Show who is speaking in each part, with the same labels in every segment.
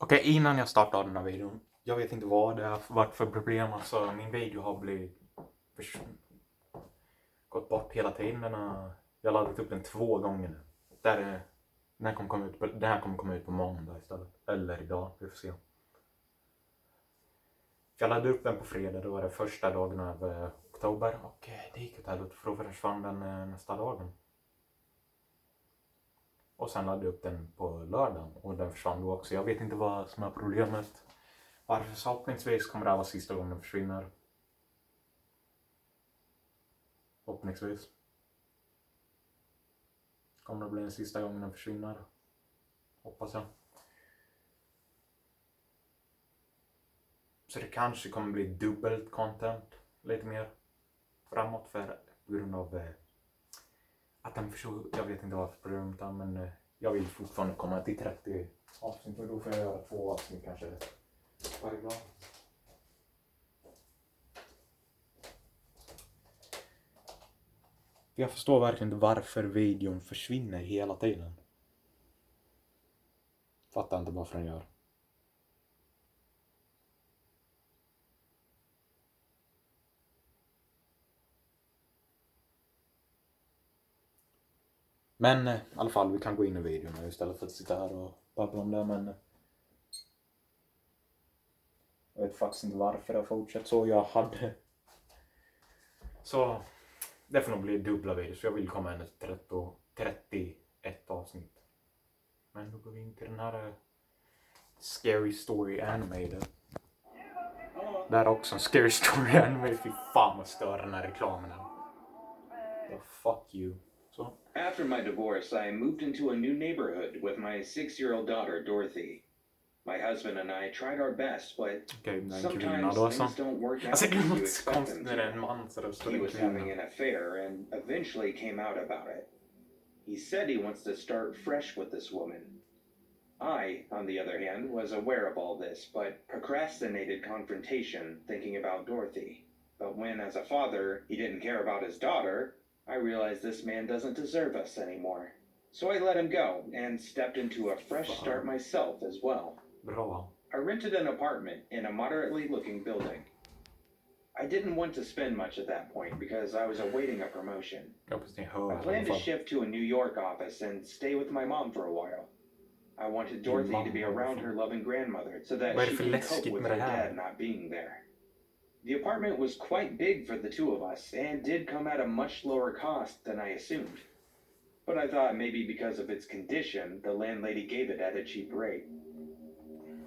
Speaker 1: Okej, innan jag startar den här videon. Jag vet inte vad det har varit för problem. Alltså, min video har blivit gått bort hela tiden. Jag har laddat upp den 2 gånger nu. Den här kommer komma ut på måndag istället. Eller idag, vi får se. Jag laddade upp den på fredag, då var det första dagen av oktober. Och det gick åt helvete, för då försvann den nästa dagen. Och sen laddade jag upp den på lördagen och den försvann då också. Jag vet inte vad som är problemet. Varför förhoppningsvis kommer det här vara sista gången den försvinner. Förhoppningsvis. Kommer det bli den sista gången den försvinner. Hoppas jag. Så det kanske kommer bli dubbelt content. Lite mer framåt för på grund av att den försvann. Jag vet inte varför problemet är, men jag vill fortfarande komma till 30 avsnitt. Och då får jag göra 2 avsnitt kanske varje dag. Jag förstår verkligen inte varför videon försvinner hela tiden. Fattar inte varför den gör. Men i alla fall, vi kan gå in i videon nu istället för att sitta här och babbla om det. Men jag vet faktiskt inte varför jag fortsätter så. Så det får nog bli dubbla videos. För jag vill komma in till 31 avsnitt. Men då går vi in till den här Scary Story Animated. Det här är också en Scary Story Animated. Fy fan vad stör den här reklamen är. Oh, fuck you. So.
Speaker 2: After my divorce, I moved into a new neighborhood with my 6-year-old daughter, Dorothy. My husband and I tried our best, but sometimes things don't work out as you expect them to. He was having an affair and eventually came out about it. He said he wants to start fresh with this woman. I, on the other hand, was aware of all this, but procrastinated confrontation, thinking about Dorothy. But when, as a father, he didn't care about his daughter, I realized this man doesn't deserve us anymore. So I let him go and stepped into a fresh start myself as well. I rented an apartment in a moderately looking building. I didn't want to spend much at that point because I was awaiting a promotion. I planned to shift to a New York office and stay with my mom for a while. I wanted Dorothy to be around her loving grandmother so that she could cope with her dad not being there. The apartment was quite big for the two of us and did come at a much lower cost than I assumed. But I thought maybe because of its condition, the landlady gave it at a cheap rate.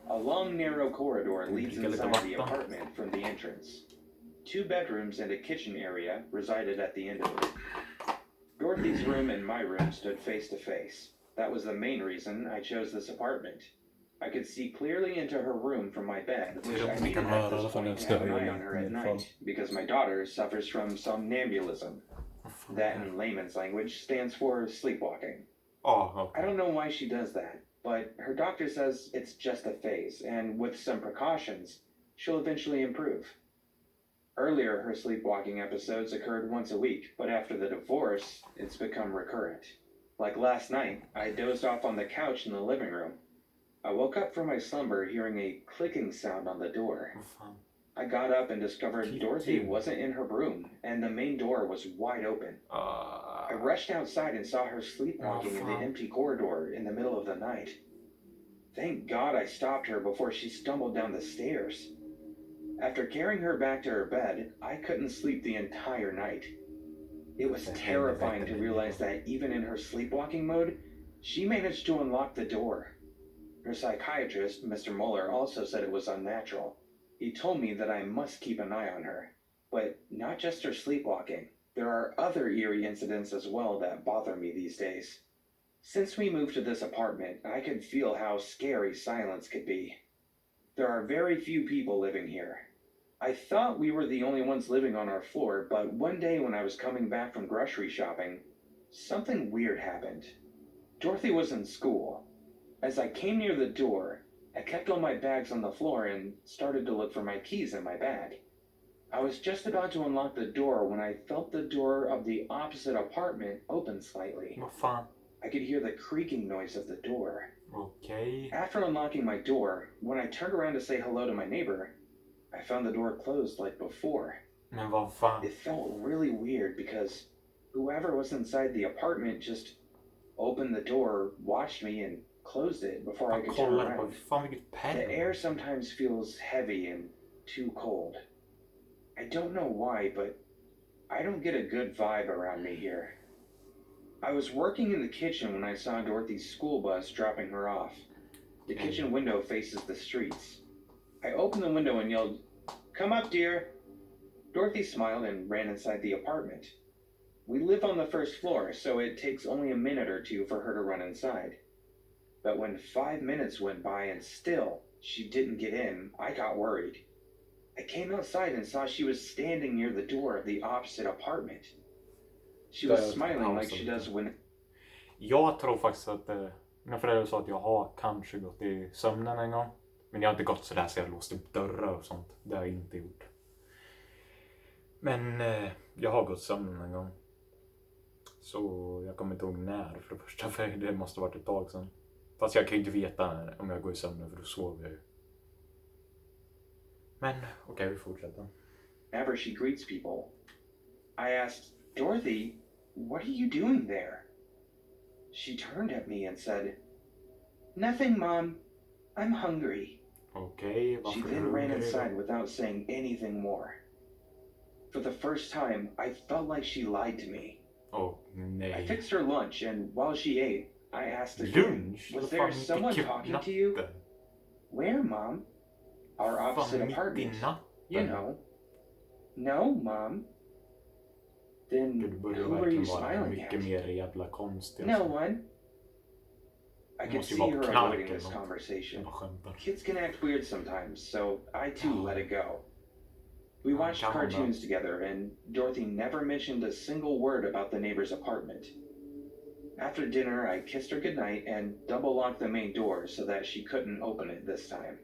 Speaker 2: A long, narrow corridor leads inside the apartment from the entrance. 2 bedrooms and a kitchen area resided at the end of it. Dorothy's room and my room stood face to face. That was the main reason I chose this apartment. I could see clearly into her room from my bed, which I needed at this point to have an eye on her at night, because my daughter suffers from somnambulism. That, in layman's language, stands for sleepwalking.
Speaker 1: Oh, okay.
Speaker 2: I don't know why she does that, but her doctor says it's just a phase, and with some precautions, she'll eventually improve. Earlier, her sleepwalking episodes occurred once a week, but after the divorce, it's become recurrent. Like last night, I dozed off on the couch in the living room. I woke up from my slumber hearing a clicking sound on the door. I got up and discovered Dorothy wasn't in her room, and the main door was wide open. I rushed outside and saw her sleepwalking in the empty corridor in the middle of the night. Thank God I stopped her before she stumbled down the stairs. After carrying her back to her bed, I couldn't sleep the entire night. It was terrifying to realize that even in her sleepwalking mode, she managed to unlock the door. Her psychiatrist, Mr. Muller, also said it was unnatural. He told me that I must keep an eye on her. But not just her sleepwalking. There are other eerie incidents as well that bother me these days. Since we moved to this apartment, I could feel how scary silence could be. There are very few people living here. I thought we were the only ones living on our floor, but one day when I was coming back from grocery shopping, something weird happened. Dorothy was in school. As I came near the door, I kept all my bags on the floor and started to look for my keys in my bag. I was just about to unlock the door when I felt the door of the opposite apartment open slightly. I could hear the creaking noise of the door.
Speaker 1: Okay.
Speaker 2: After unlocking my door, when I turned around to say hello to my neighbor, I found the door closed like before.
Speaker 1: Men vad fan?
Speaker 2: It felt really weird because whoever was inside the apartment just opened the door, watched me, and closed it before I could turn around. The air sometimes feels heavy and too cold. I don't know why, but I don't get a good vibe around me here. I was working in the kitchen when I saw Dorothy's school bus dropping her off. The kitchen window faces the streets. I opened the window and yelled, "Come up, dear." Dorothy smiled and ran inside the apartment. We live on the first floor, so it takes only a minute or two for her to run inside. But when 5 minutes went by and still she didn't get in, I got worried. I came outside and saw she was standing near the door of the opposite apartment. She was smiling like she does when...
Speaker 1: Jag tror faktiskt att mina föräldrar sa att jag har kanske gått i sömnen en gång. Men jag har inte gått sådär så jag låst upp dörrar och sånt. Det har jag inte gjort. Men jag har gått i sömnen en gång. Så jag kommer inte ihåg när för det första, för det måste ha varit ett tag sedan. Fast jag kan ju inte veta om jag går i sömnen för då sover jag ju. Men okej, vi fortsätter.
Speaker 2: Whenever she greets people, I asked, "Dorothy, what are you doing there?" She turned at me and said, "Nothing, Mom. I'm hungry."
Speaker 1: Okay,
Speaker 2: she then ran inside without saying anything more. For the first time, I felt like she lied to me.
Speaker 1: Oh, nej.
Speaker 2: I fixed her lunch, and while she ate, I asked again, "Was there someone talking to you?" "Where, Mom?" "Our opposite apartment. You know." "No, Mom." "Then who are you smiling at?" "No one." I could see her avoiding this conversation. Kids can act weird sometimes, so I too let it go. We watched cartoons together, and Dorothy never mentioned a single word about the neighbor's apartment. After dinner, I kissed her goodnight and double-locked the main door so that she couldn't open it this time.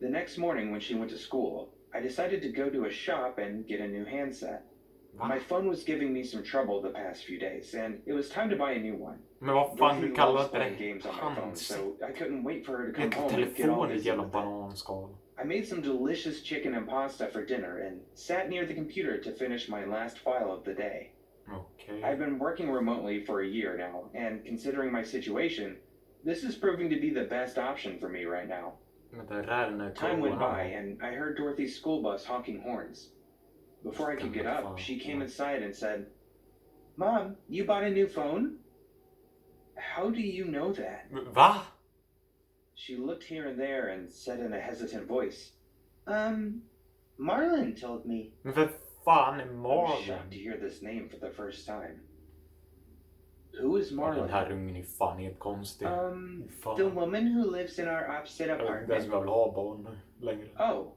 Speaker 2: The next morning when she went to school, I decided to go to a shop and get a new handset. My phone was giving me some trouble the past few days, and it was time to buy a new one.
Speaker 1: Men vad fan du kallar det?
Speaker 2: Games on my phone, so I couldn't wait for her to come home and get all busy with it. I made some delicious chicken and pasta for dinner and sat near the computer to finish my last file of the day.
Speaker 1: Okay.
Speaker 2: I've been working remotely for a year now, and considering my situation, this is proving to be the best option for me right now. Time went by, and I heard Dorothy's school bus honking horns. Before I could get up, she came inside and said, "Mom, you bought a new phone? How do you know that?"
Speaker 1: Va?
Speaker 2: She looked here and there and said in a hesitant voice, "Marlon told me."
Speaker 1: Men för fan är
Speaker 2: I was
Speaker 1: Marlon?
Speaker 2: shocked to hear this name for the first time. Who is
Speaker 1: Den
Speaker 2: Marlon?
Speaker 1: här ungen är fan helt konstig. Fan.
Speaker 2: The woman who lives in our opposite
Speaker 1: Jag vet inte ens
Speaker 2: apartment.
Speaker 1: om jag vill ha barn längre.
Speaker 2: Oh.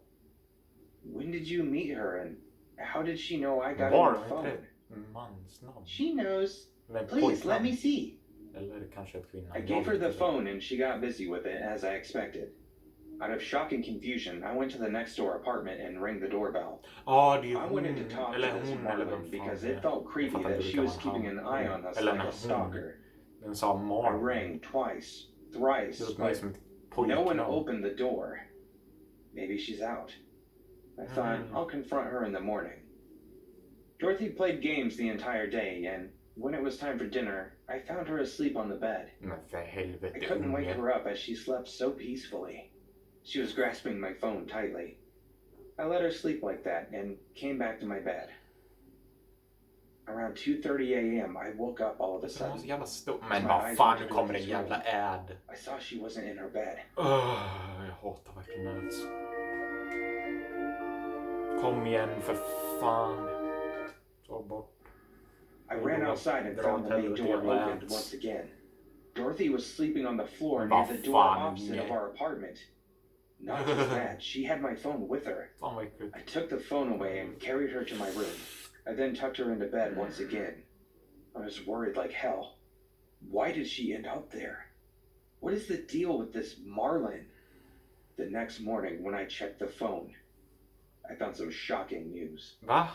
Speaker 2: When did you meet her and how did she know I got a
Speaker 1: Marlon,
Speaker 2: new
Speaker 1: är
Speaker 2: phone?
Speaker 1: inte det mansnamn?
Speaker 2: She knows.
Speaker 1: Eller
Speaker 2: Please, let
Speaker 1: pojknamn?
Speaker 2: me see.
Speaker 1: Eller kanske ett kvinna.
Speaker 2: I gave her the phone and she got busy with it as I expected. Out of shock and confusion, I went to the next door apartment and rang the doorbell.
Speaker 1: Ja, det är
Speaker 2: I
Speaker 1: hon.
Speaker 2: wanted to talk to
Speaker 1: Eller
Speaker 2: this
Speaker 1: hon eller vem
Speaker 2: Marlon
Speaker 1: fan
Speaker 2: because
Speaker 1: det
Speaker 2: it
Speaker 1: är.
Speaker 2: felt creepy
Speaker 1: Jag fattar
Speaker 2: that
Speaker 1: inte
Speaker 2: she
Speaker 1: vilka
Speaker 2: was
Speaker 1: man
Speaker 2: keeping an
Speaker 1: har.
Speaker 2: eye on us
Speaker 1: Eller
Speaker 2: like
Speaker 1: när
Speaker 2: a stalker.
Speaker 1: Den sa
Speaker 2: I
Speaker 1: Marlon.
Speaker 2: rang twice, thrice,
Speaker 1: Det låter mer
Speaker 2: but
Speaker 1: som ett
Speaker 2: no one
Speaker 1: pojknamn.
Speaker 2: opened the door. Maybe she's out. I thought, I'll confront her in the morning. Dorothy played games the entire day, and when it was time for dinner, I found her asleep on the bed.
Speaker 1: Men för
Speaker 2: I
Speaker 1: helvete
Speaker 2: couldn't wake
Speaker 1: unge.
Speaker 2: her up as she slept so peacefully. She was grasping my phone tightly. I let her sleep like that and came back to my bed. Around 2:30 a.m. I woke up all of a
Speaker 1: Det
Speaker 2: sudden.
Speaker 1: måste jävla stå. Men vad fan, nu kommer det en jävla ad.
Speaker 2: I saw she wasn't in her bed.
Speaker 1: Jag hatar verkligen ads. Kom igen för fan. Ta bort.
Speaker 2: I ran outside and found the main door opened once again. Dorothy was sleeping on the floor near the door opposite of our apartment. Not just that, she had my phone with her.
Speaker 1: Fan vad äckligt.
Speaker 2: I took the phone away and carried her to my room. I then tucked her into bed once again. I was worried like hell. Why did she end up there? What is the deal with this Marlon? The next morning when I checked the phone, I found some shocking news.
Speaker 1: Va?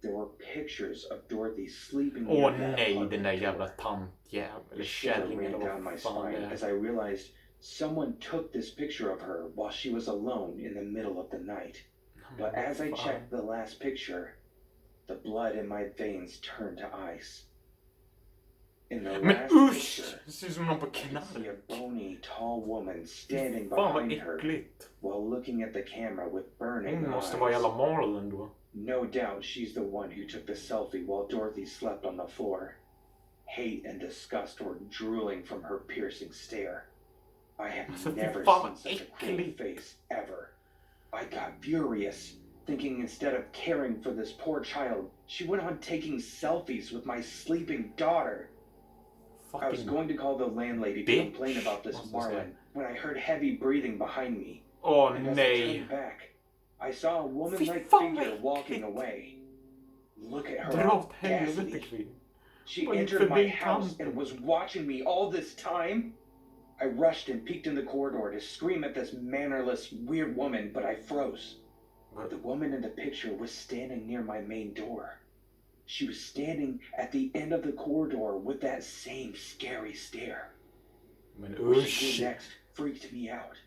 Speaker 2: there were pictures of Dorothy sleeping near that
Speaker 1: nej,
Speaker 2: apartment
Speaker 1: den där jävla
Speaker 2: door.
Speaker 1: tantjävel, eller
Speaker 2: A shiver
Speaker 1: kärringen
Speaker 2: ran
Speaker 1: eller
Speaker 2: down my
Speaker 1: vad fan det
Speaker 2: spine
Speaker 1: är.
Speaker 2: as I realized someone took this picture of her while she was alone in the middle of the night. But as I checked the last picture, the blood in my veins turned to ice. In the
Speaker 1: Men
Speaker 2: last
Speaker 1: usch!
Speaker 2: picture,
Speaker 1: Det ser ut som någon på
Speaker 2: I could see a
Speaker 1: knark.
Speaker 2: bony, tall woman standing
Speaker 1: Fan vad
Speaker 2: behind her
Speaker 1: äckligt.
Speaker 2: while looking at the camera with burning
Speaker 1: Hon
Speaker 2: eyes.
Speaker 1: måste vara jävla Marlon då.
Speaker 2: No doubt she's the one who took the selfie while Dorothy slept on the floor. Hate and disgust were drooling from her piercing stare. I have
Speaker 1: Alltså, fy
Speaker 2: never
Speaker 1: fan,
Speaker 2: seen such a cruel
Speaker 1: äckligt.
Speaker 2: face ever. I got furious, thinking instead of caring for this poor child, she went on taking selfies with my sleeping daughter. I was going to call the landlady to complain about this Marlon when I heard heavy breathing behind me. And as I
Speaker 1: nej.
Speaker 2: turned back, I saw a woman-like
Speaker 1: Fy fan,
Speaker 2: figure
Speaker 1: vad
Speaker 2: walking
Speaker 1: äckligt.
Speaker 2: away. Look at her
Speaker 1: Dra åt helvete,
Speaker 2: audacity.
Speaker 1: kvinna.
Speaker 2: She
Speaker 1: Vad är
Speaker 2: entered
Speaker 1: för
Speaker 2: my
Speaker 1: din
Speaker 2: house
Speaker 1: kamp?
Speaker 2: and was watching me all this time. I rushed and peeked in the corridor to scream at this mannerless, weird woman, but I froze. The woman in the picture was standing near my main door. She was standing at the end of the corridor with that same scary stare.
Speaker 1: Men
Speaker 2: What she
Speaker 1: usch.
Speaker 2: did next freaked me out.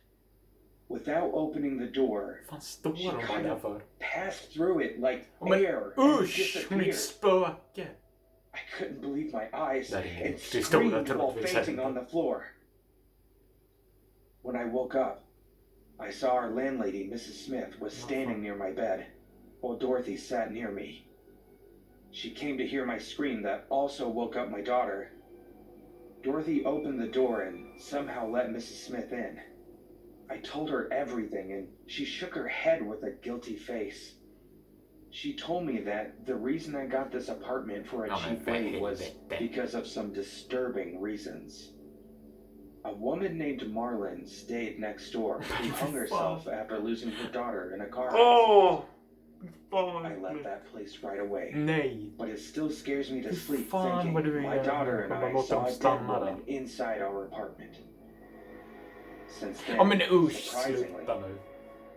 Speaker 2: Without opening the door,
Speaker 1: Vad fan står
Speaker 2: she
Speaker 1: hon
Speaker 2: kind
Speaker 1: där
Speaker 2: of
Speaker 1: för?
Speaker 2: passed through it like
Speaker 1: Men
Speaker 2: air and
Speaker 1: usch, hon är ett
Speaker 2: disappeared.
Speaker 1: spöke.
Speaker 2: I couldn't believe my eyes
Speaker 1: Där är ingen
Speaker 2: and
Speaker 1: historia
Speaker 2: screamed while
Speaker 1: troligtvis
Speaker 2: fainting on
Speaker 1: heller.
Speaker 2: the floor. When I woke up, I saw our landlady, Mrs. Smith, was standing near my bed, while Dorothy sat near me. She came to hear my scream that also woke up my daughter. Dorothy opened the door and somehow let Mrs. Smith in. I told her everything, and she shook her head with a guilty face. She told me that the reason I got this apartment for a cheap rate was because of some disturbing reasons. A woman named Marlon stayed next door who hung herself after losing her daughter in a car accident. I left that place right away.
Speaker 1: Nej.
Speaker 2: But it still scares me to sleep
Speaker 1: Fan, vad du
Speaker 2: thinking my
Speaker 1: är-
Speaker 2: daughter and
Speaker 1: bara
Speaker 2: I
Speaker 1: låt
Speaker 2: saw
Speaker 1: dem
Speaker 2: a dead
Speaker 1: stanna
Speaker 2: woman
Speaker 1: där.
Speaker 2: inside our apartment. Since then,
Speaker 1: Ja men usch,
Speaker 2: surprisingly,
Speaker 1: sluta nu.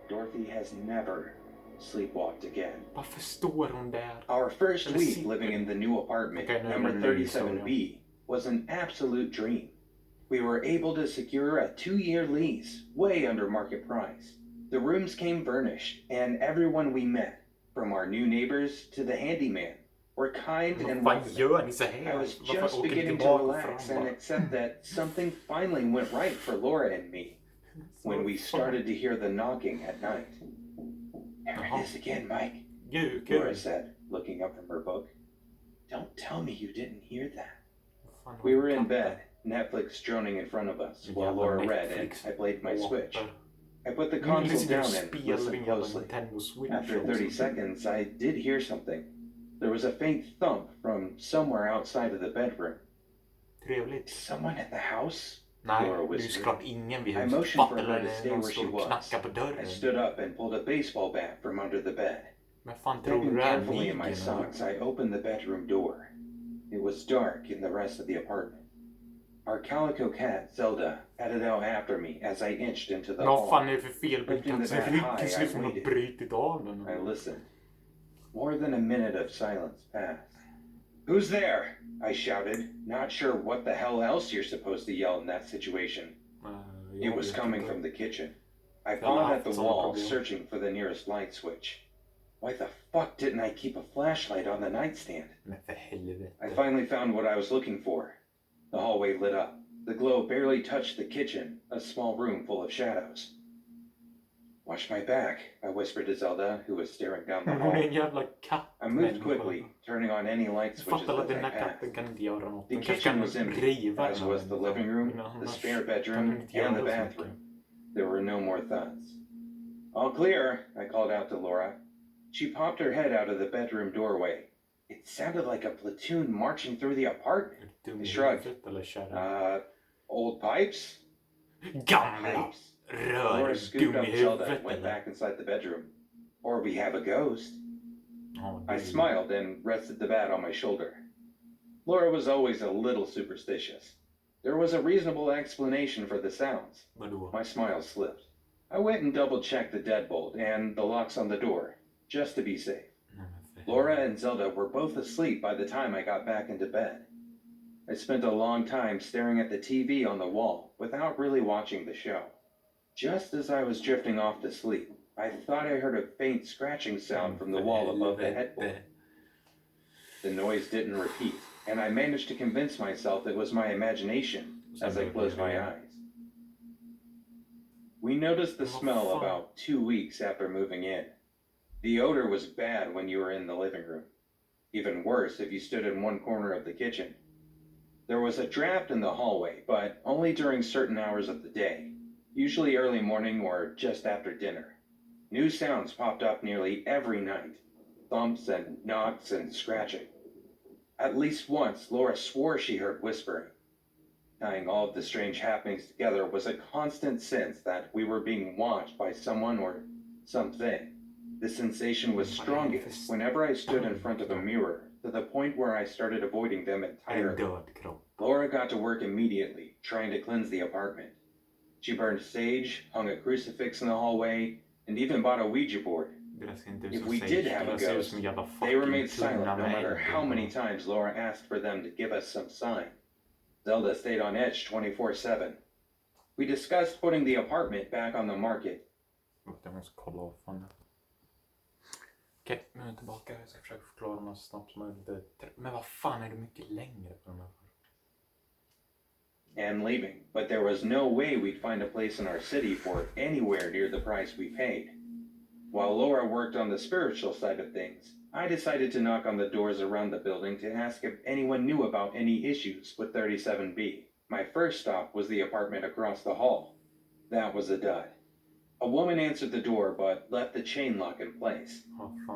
Speaker 2: Dorothy has never sleepwalked again.
Speaker 1: Varför står hon där?
Speaker 2: Our first
Speaker 1: Eller
Speaker 2: week
Speaker 1: sitter-
Speaker 2: living in the new apartment,
Speaker 1: Okej, nu är det
Speaker 2: number
Speaker 1: en ny
Speaker 2: 37B, was an absolute dream. We were able to secure a 2-year lease, way under market price. The rooms came furnished, and everyone we met, from our new neighbors to the handyman, were kind and
Speaker 1: Vad
Speaker 2: welcoming.
Speaker 1: gör ni så
Speaker 2: I
Speaker 1: här?
Speaker 2: was
Speaker 1: Varför
Speaker 2: just
Speaker 1: åker ni
Speaker 2: beginning to
Speaker 1: tillbaka
Speaker 2: relax
Speaker 1: fram
Speaker 2: and
Speaker 1: bara?
Speaker 2: accept that something finally went right for Laura and me when we started to hear the knocking at night. There it is again, Mike,
Speaker 1: Gud,
Speaker 2: Laura
Speaker 1: gud.
Speaker 2: said, looking up from her book. Don't tell me you didn't hear that.
Speaker 1: Fan,
Speaker 2: We were in
Speaker 1: katten.
Speaker 2: bed, Netflix droning in front of us, while
Speaker 1: Jävla
Speaker 2: Laura read and
Speaker 1: Netflix.
Speaker 2: I played my Switch.
Speaker 1: Åter.
Speaker 2: I put the
Speaker 1: Nu
Speaker 2: console
Speaker 1: sitter du och
Speaker 2: down and
Speaker 1: spelar
Speaker 2: listened
Speaker 1: din jävla
Speaker 2: closely.
Speaker 1: Nintendo Switch
Speaker 2: After 30
Speaker 1: också.
Speaker 2: seconds, I did hear something. There was a faint thump from somewhere outside of the bedroom.
Speaker 1: Trevligt.
Speaker 2: Is someone in the house?
Speaker 1: Nej,
Speaker 2: Laura
Speaker 1: det är ju
Speaker 2: whispered.
Speaker 1: såklart ingen vid
Speaker 2: I
Speaker 1: huset.
Speaker 2: motioned for
Speaker 1: Fattar
Speaker 2: her
Speaker 1: du
Speaker 2: to
Speaker 1: när
Speaker 2: stay
Speaker 1: någon
Speaker 2: where she
Speaker 1: står och
Speaker 2: was.
Speaker 1: knackar på
Speaker 2: I
Speaker 1: dörren?
Speaker 2: stood up and pulled a baseball bat from under the bed.
Speaker 1: Men fan tror
Speaker 2: Digging
Speaker 1: du det här
Speaker 2: carefully in my
Speaker 1: ligger nu?
Speaker 2: socks, I opened the bedroom door. It was dark in the rest of the apartment. Our calico cat, Zelda, headed out after me as I inched into the
Speaker 1: Vad
Speaker 2: hall.
Speaker 1: fan är det för fel på
Speaker 2: Lifting the
Speaker 1: katten?
Speaker 2: bat
Speaker 1: Ryggen
Speaker 2: high,
Speaker 1: ser ut
Speaker 2: I
Speaker 1: som något
Speaker 2: waited.
Speaker 1: brutit av den.
Speaker 2: I listened. More than a minute of silence passed. Who's there? I shouted, not sure what the hell else you're supposed to yell in that situation. It was coming from the kitchen. I pawed at the wall, searching for the nearest light switch. Why the fuck didn't I keep a flashlight on the nightstand?
Speaker 1: Men för helvete.
Speaker 2: I finally found what I was looking for. The hallway lit up. The glow barely touched the kitchen, a small room full of shadows. Watch my back, I whispered to Zelda, who was staring down the
Speaker 1: Hon är
Speaker 2: hall.
Speaker 1: en jävla katt.
Speaker 2: I moved quickly, turning on any light switches
Speaker 1: Fattar
Speaker 2: as
Speaker 1: att den
Speaker 2: I
Speaker 1: här
Speaker 2: passed.
Speaker 1: katten kan inte göra något.
Speaker 2: The
Speaker 1: Den kanske
Speaker 2: kitchen
Speaker 1: kan
Speaker 2: was empty,
Speaker 1: riva
Speaker 2: as
Speaker 1: den
Speaker 2: was
Speaker 1: här,
Speaker 2: the
Speaker 1: men
Speaker 2: living room,
Speaker 1: men
Speaker 2: the
Speaker 1: annars
Speaker 2: spare
Speaker 1: kan
Speaker 2: bedroom,
Speaker 1: den inte göra
Speaker 2: and the
Speaker 1: så mycket.
Speaker 2: bathroom. There were no more thuds. All clear, I called out to Laura. She popped her head out of the bedroom doorway. It sounded like a platoon marching through the apartment.
Speaker 1: Är du dum
Speaker 2: I
Speaker 1: i
Speaker 2: shrugged.
Speaker 1: huvudet eller kärra?
Speaker 2: Old pipes?
Speaker 1: Gamla
Speaker 2: Pipes.
Speaker 1: rör,
Speaker 2: Laura
Speaker 1: dum
Speaker 2: scooped
Speaker 1: i
Speaker 2: up Zelda
Speaker 1: huvudet
Speaker 2: and went
Speaker 1: eller?
Speaker 2: back inside the bedroom. Or we have a ghost.
Speaker 1: Ja,
Speaker 2: I
Speaker 1: det-
Speaker 2: smiled and rested the bat on my shoulder. Laura was always a little superstitious. There was a reasonable explanation for the sounds.
Speaker 1: Vadå?
Speaker 2: My smile slipped. I went and double-checked the deadbolt and the locks on the door, just to be safe.
Speaker 1: Nej, men för
Speaker 2: Laura and Zelda were both asleep by the time I got back into bed. I spent a long time staring at the TV on the wall without really watching the show. Just as I was drifting off to sleep, I thought I heard a faint scratching sound from the wall above the headboard. The noise didn't repeat, and I managed to convince myself it was my imagination as I closed my eyes. We noticed the smell about 2 weeks after moving in. The odor was bad when you were in the living room. Even worse if you stood in one corner of the kitchen. There was a draft in the hallway, but only during certain hours of the day, usually early morning or just after dinner. New sounds popped up nearly every night. Thumps and knocks and scratching. At least once, Laura swore she heard whispering. Tying all of the strange happenings together was a constant sense that we were being watched by someone or something. The sensation was strongest whenever I stood in front of a mirror, to the point where I started avoiding them entirely. Laura got to work immediately, trying to cleanse the apartment. She burned sage, hung a crucifix in the hallway, and even bought a Ouija board. If we did have a ghost, they remained silent no matter how many times Laura asked for them to give us some sign. Zelda stayed on edge 24/7. We discussed putting the apartment back on the market.
Speaker 1: Okej, nu är jag tillbaka. Jag ska försöka förklara dem så snabbt som möjligt. Men vad fan är det mycket längre på de här?
Speaker 2: And leaving, but there was no way we'd find a place in our city for anywhere near the price we paid. While Laura worked on the spiritual side of things, I decided to knock on the doors around the building to ask if anyone knew about any issues with 37B. My first stop was the apartment across the hall. That was a dud. A woman answered the door but left the chain lock in place.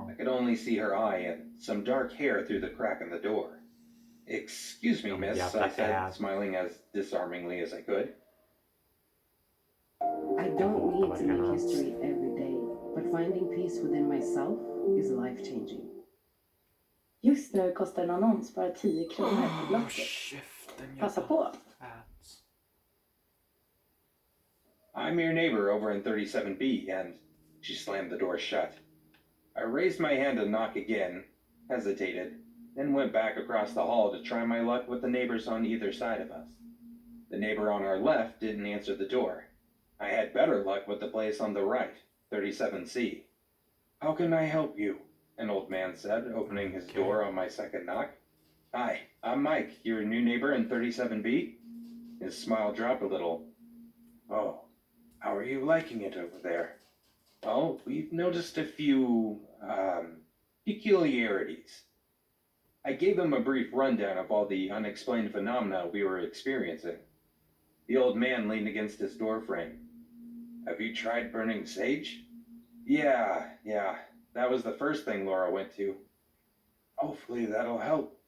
Speaker 2: I could only see her eye and some dark hair through the crack in the door. "Excuse me, miss," I said, smiling as disarmingly as I could.
Speaker 3: I don't need to make history every day, but finding peace within myself is life-changing.
Speaker 4: Just nu kostar en annons bara 10 kronor på Blocket. Passa på.
Speaker 2: "I'm your neighbor over in 37B, and..." She slammed the door shut. I raised my hand to knock again, hesitated, then went back across the hall to try my luck with the neighbors on either side of us. The neighbor on our left didn't answer the door. I had better luck with the place on the right, 37C. "How can I help you?" an old man said, opening his door on my second knock. "Hi, I'm Mike, your new neighbor in 37B. His smile dropped a little. "Oh, how are you liking it over there?" "Oh, we've noticed a few, peculiarities." I gave him a brief rundown of all the unexplained phenomena we were experiencing. The old man leaned against his doorframe. "Have you tried burning sage?" Yeah, that was the first thing Laura went to. "Hopefully that'll help.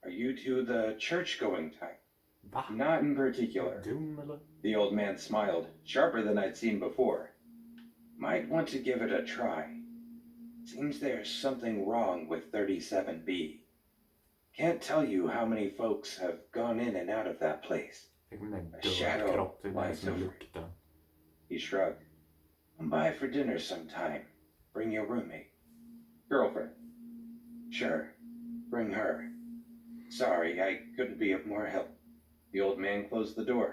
Speaker 2: Are you two the church-going type?" "Not in particular." The old man smiled, sharper than I'd seen before. "Might want to give it a try. Seems there's something wrong with 37B. Can't tell you how many folks have gone in and out of that place. A shadow lies over it." He shrugged. "Come by for dinner sometime. Bring your roommate." "Girlfriend." "Sure, bring her. Sorry, I couldn't be of more help." The old man closed the door.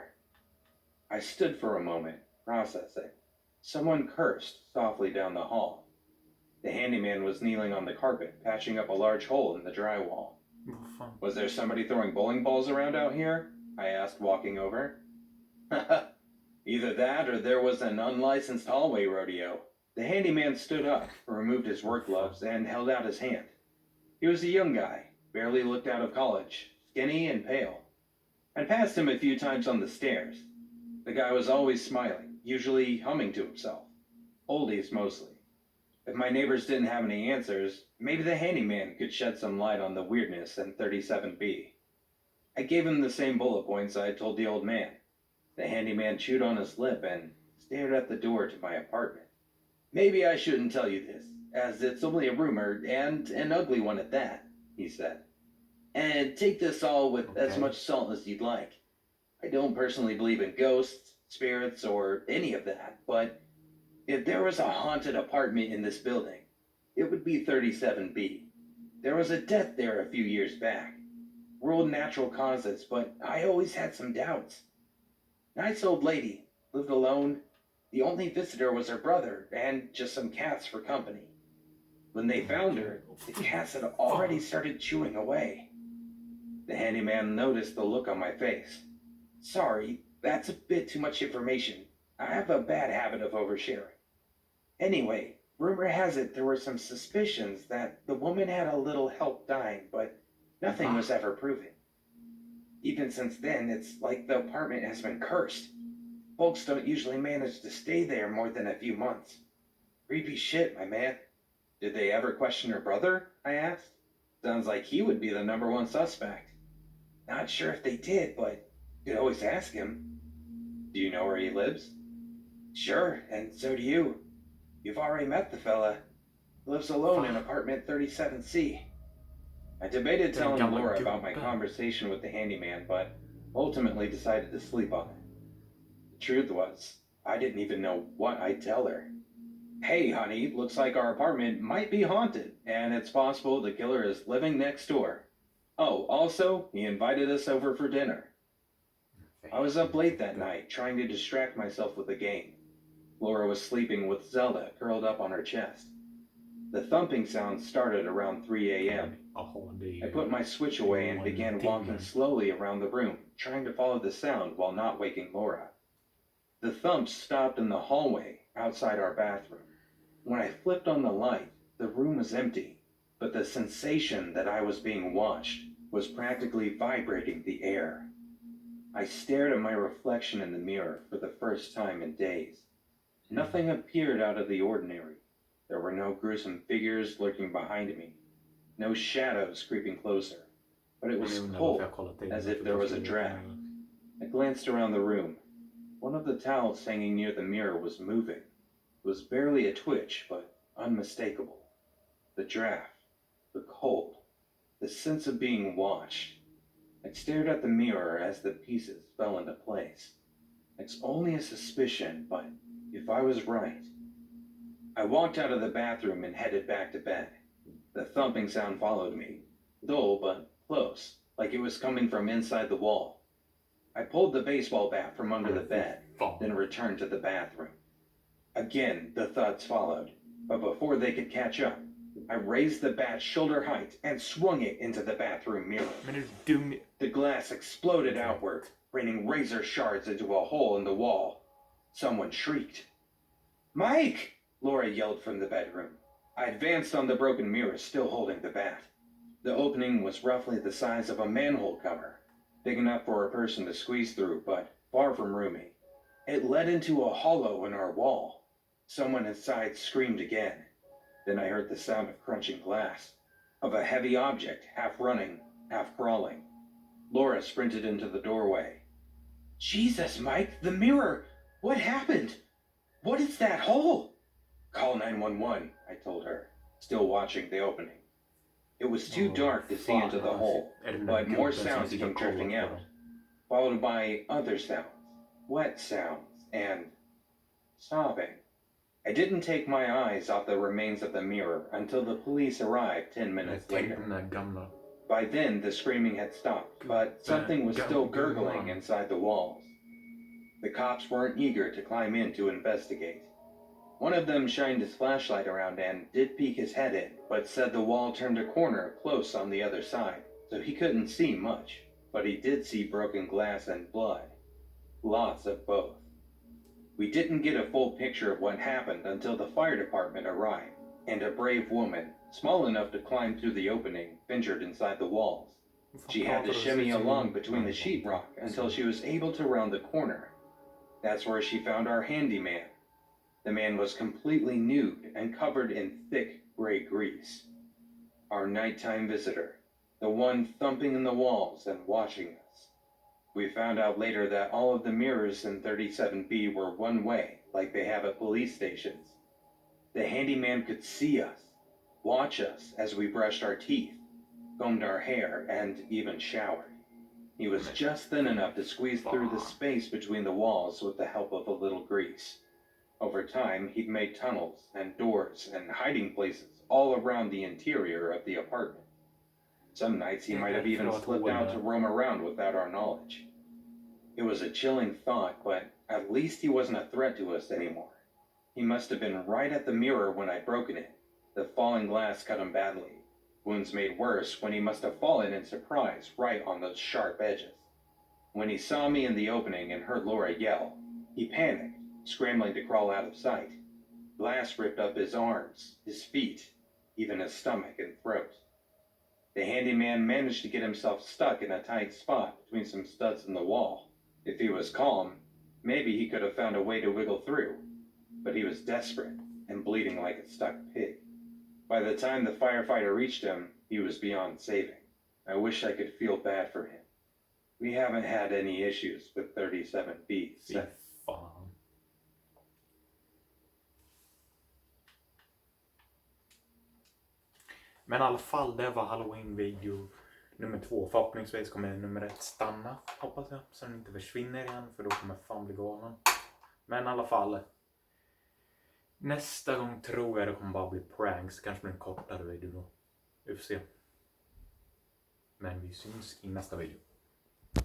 Speaker 2: I stood for a moment, processing. Someone cursed softly down the hall. The handyman was kneeling on the carpet, patching up a large hole in the drywall. "Was there somebody throwing bowling balls around out here?" I asked, walking over. "Either that or there was an unlicensed hallway rodeo." The handyman stood up, removed his work gloves, and held out his hand. He was a young guy, barely looked out of college, skinny and pale. I'd passed him a few times on the stairs. The guy was always smiling, usually humming to himself. Oldies mostly. If my neighbors didn't have any answers, maybe the handyman could shed some light on the weirdness in 37B. I gave him the same bullet points I had told the old man. The handyman chewed on his lip and stared at the door to my apartment. "Maybe I shouldn't tell you this, as it's only a rumor, and an ugly one at that," he said. "And take this all with as much salt as you'd like. I don't personally believe in ghosts, spirits, or any of that, but if there was a haunted apartment in this building, it would be 37B. There was a death there a few years back. Ruled natural causes, but I always had some doubts. Nice old lady, lived alone. The only visitor was her brother, and just some cats for company. When they found her, the cats had already started chewing away. The handyman noticed the look on my face. Sorry, that's a bit too much information. I have a bad habit of oversharing. Anyway, rumor has it there were some suspicions that the woman had a little help dying, but nothing was ever proven. Even since then, it's like the apartment has been cursed. Folks don't usually manage to stay there more than a few months. Creepy shit, my man. Did they ever question her brother? I asked. Sounds like he would be the #1 suspect. Not sure if they did, but you could always ask him. Do you know where he lives? Sure, and so do you. You've already met the fella. He lives alone in apartment 37C. I debated telling Laura about my conversation with the handyman, but ultimately decided to sleep on it. The truth was, I didn't even know what I'd tell her. Hey, honey, looks like our apartment might be haunted, and it's possible the killer is living next door. Oh, also, he invited us over for dinner. I was up late that night, trying to distract myself with a game. Laura was sleeping with Zelda curled up on her chest. The thumping sound started around 3 a.m. I put my Switch away and began walking slowly around the room, trying to follow the sound while not waking Laura. The thumps stopped in the hallway outside our bathroom. When I flipped on the light, the room was empty, but the sensation that I was being watched was practically vibrating the air. I stared at my reflection in the mirror for the first time in days. Nothing appeared out of the ordinary. There were no gruesome figures lurking behind me, no shadows creeping closer, but it was cold, as if there was a draft. I glanced around the room. One of the towels hanging near the mirror was moving. It was barely a twitch, but unmistakable. The draft, the cold, the sense of being watched. I stared at the mirror as the pieces fell into place. It's only a suspicion, but if I was right. I walked out of the bathroom and headed back to bed. The thumping sound followed me, dull but close, like it was coming from inside the wall. I pulled the baseball bat from under the bed, then returned to the bathroom. Again, the thuds followed, but before they could catch up, I raised the bat shoulder height and swung it into the bathroom mirror. The glass exploded outward, raining razor shards into a hole in the wall. Someone shrieked. "Mike!" Laura yelled from the bedroom. I advanced on the broken mirror, still holding the bat. The opening was roughly the size of a manhole cover, big enough for a person to squeeze through, but far from roomy. It led into a hollow in our wall. Someone inside screamed again. Then I heard the sound of crunching glass, of a heavy object, half running, half crawling. Laura sprinted into the doorway. "Jesus, Mike, the mirror! What happened? What is that hole?" "Call 911, I told her, still watching the opening. It was too dark to see into the hole, but more sounds came drifting out, followed by other sounds, wet sounds, and sobbing. I didn't take my eyes off the remains of the mirror until the police arrived 10 minutes later. By then, the screaming had stopped, but something was still gurgling inside the walls. The cops weren't eager to climb in to investigate. One of them shined his flashlight around and did peek his head in, but said the wall turned a corner close on the other side, so he couldn't see much, but he did see broken glass and blood. Lots of both. We didn't get a full picture of what happened until the fire department arrived, and a brave woman, small enough to climb through the opening, ventured inside the walls. She had to shimmy along between the sheetrock until she was able to round the corner. That's where she found our handyman. The man was completely nude and covered in thick gray grease. Our nighttime visitor, the one thumping in the walls and watching us. We found out later that all of the mirrors in 37B were one way, like they have at police stations. The handyman could see us, watch us as we brushed our teeth, combed our hair, and even showered. He was just thin enough to squeeze through the space between the walls with the help of a little grease. Over time, he'd made tunnels and doors and hiding places all around the interior of the apartment. Some nights he might have even slipped out to roam around without our knowledge. It was a chilling thought, but at least he wasn't a threat to us anymore. He must have been right at the mirror when I'd broken it. The falling glass cut him badly. Wounds made worse when he must have fallen in surprise right on those sharp edges. When he saw me in the opening and heard Laura yell, he panicked, scrambling to crawl out of sight. Glass ripped up his arms, his feet, even his stomach and throat. The handyman managed to get himself stuck in a tight spot between some studs in the wall. If he was calm, maybe he could have found a way to wiggle through. But he was desperate and bleeding like a stuck pig. By the time the firefighter reached him, he was beyond saving. I wish I could feel bad for him. We haven't had any issues with 37B.
Speaker 1: Fy fan. Men i alla fall, det var Halloween-video nummer 2. Förhoppningsvis kommer nummer 1 stanna, hoppas jag. Så den inte försvinner igen, för då kommer fan bli galen. Men i alla fall, nästa gång tror jag det kommer bara bli pranks. Kanske blir en kortare video då. Vi får se. Men vi syns i nästa video.